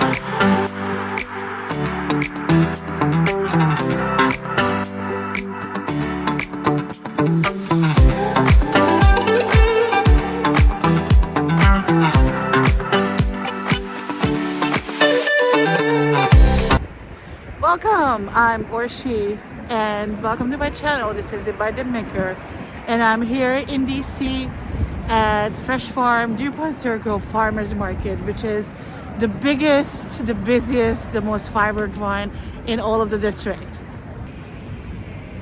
Welcome, I'm Orshi and welcome to my channel. This is the Biden Maker and I'm here in DC at Freshfarm DuPont Circle Farmers Market, which is the biggest, the busiest, the most vibrant one in all of the district.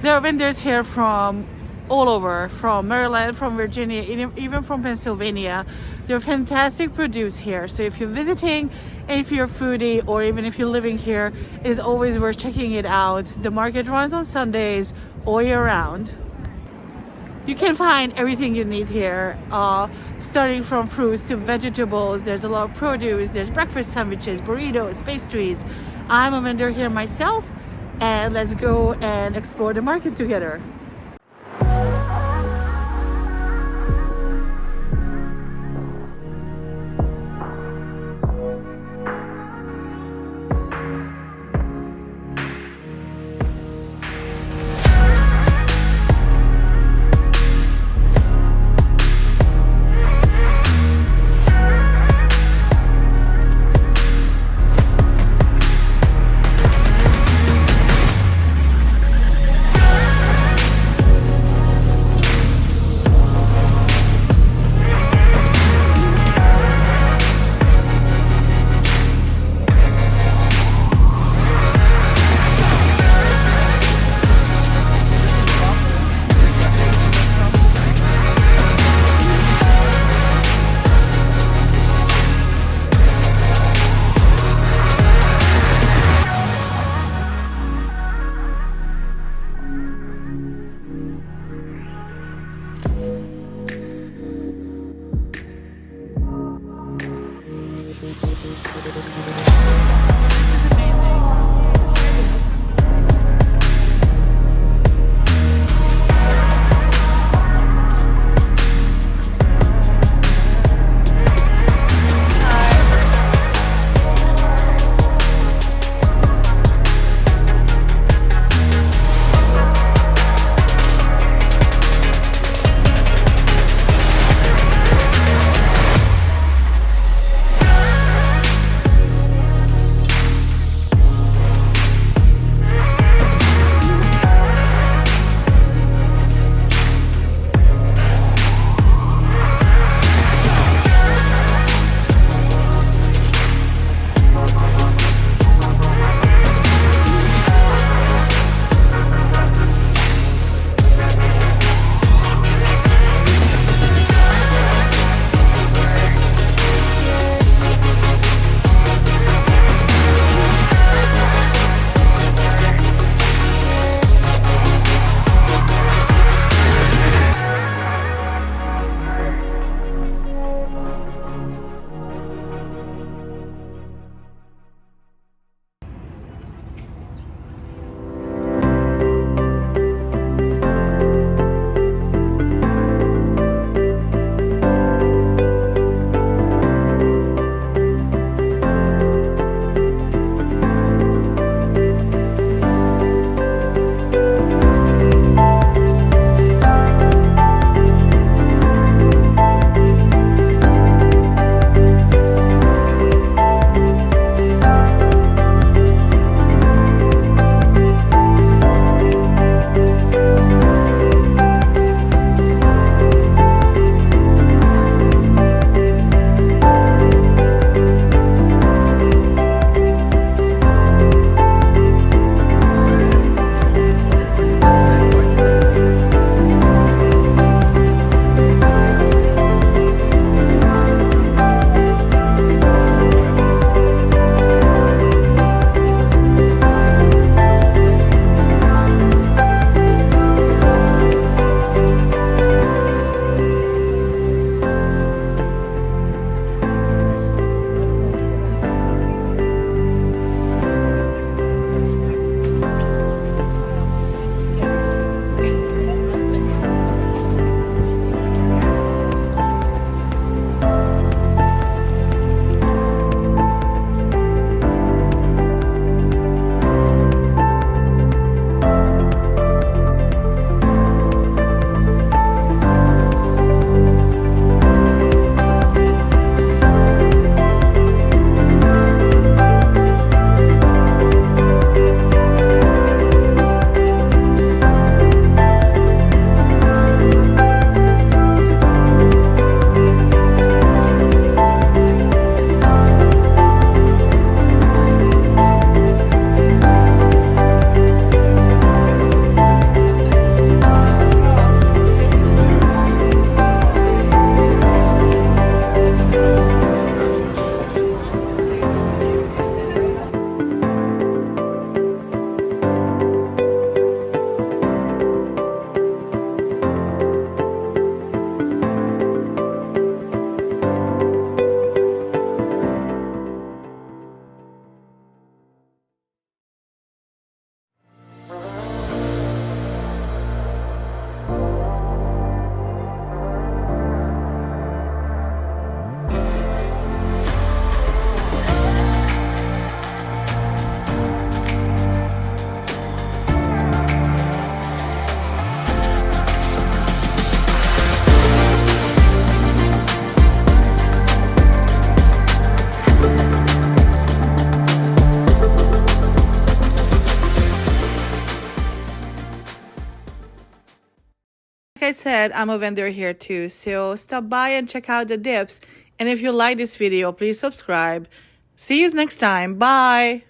There are vendors here from all over, from Maryland, from Virginia, even from Pennsylvania. There are fantastic produce here. So if you're visiting, and if you're a foodie, or even if you're living here, it is always worth checking it out. The market runs on Sundays all year round. You can find everything you need here, starting from fruits to vegetables. There's a lot of produce. There's breakfast sandwiches, burritos, pastries. I'm a vendor here myself, and let's go and explore the market together. Like I said, I'm a vendor here too, so stop by and check out the dips. And if you like this video, please subscribe. See you next time. Bye.